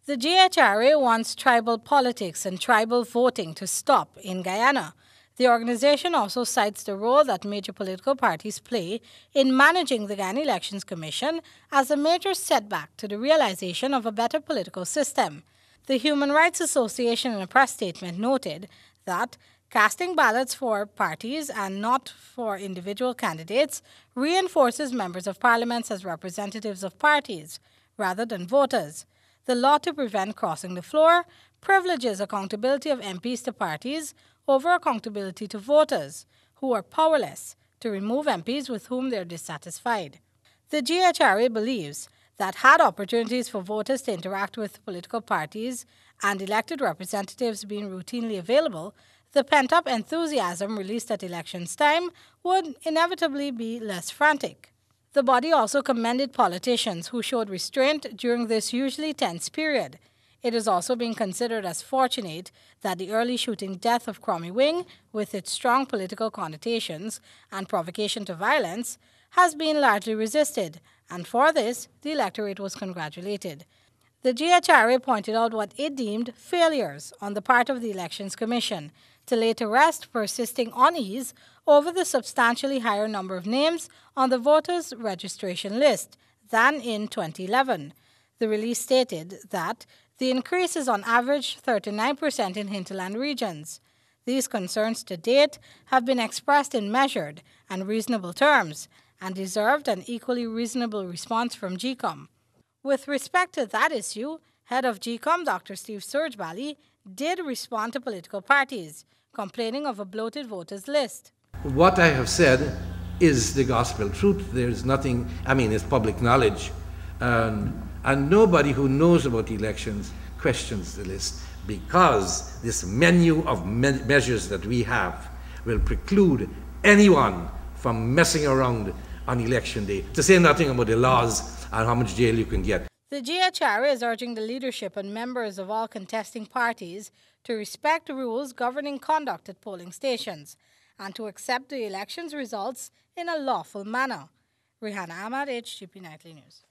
The GHRA wants tribal politics and tribal voting to stop in Guyana. The organization also cites the role that major political parties play in managing the Guyana Elections Commission as a major setback to the realization of a better political system. The Human Rights Association in a press statement noted that casting ballots for parties and not for individual candidates reinforces members of parliament as representatives of parties rather than voters. The law to prevent crossing the floor privileges accountability of MPs to parties over accountability to voters, who are powerless to remove MPs with whom they are dissatisfied. The GHRA believes that had opportunities for voters to interact with political parties and elected representatives being routinely available, the pent-up enthusiasm released at elections time would inevitably be less frantic. The body also commended politicians who showed restraint during this usually tense period. It is also being considered as fortunate that the early shooting death of Cromie Wing, with its strong political connotations and provocation to violence, has been largely resisted, and for this, the electorate was congratulated. The GHRA pointed out what it deemed failures on the part of the Elections Commission to lay to rest persisting unease over the substantially higher number of names on the voters' registration list than in 2011. The release stated that the increase is on average 39% in hinterland regions. These concerns to date have been expressed in measured and reasonable terms and deserved an equally reasonable response from GECOM. With respect to that issue, head of GECOM, Dr. Steve Surjbally, did respond to political parties, complaining of a bloated voters list. What I have said is the gospel truth. There's nothing, it's public knowledge. And nobody who knows about elections questions the list, because this menu of measures that we have will preclude anyone from messing around on election day, to say nothing about the laws and how much jail you can get. The GHRA is urging the leadership and members of all contesting parties to respect rules governing conduct at polling stations and to accept the election's results in a lawful manner. Rihanna Ahmad, HGP Nightly News.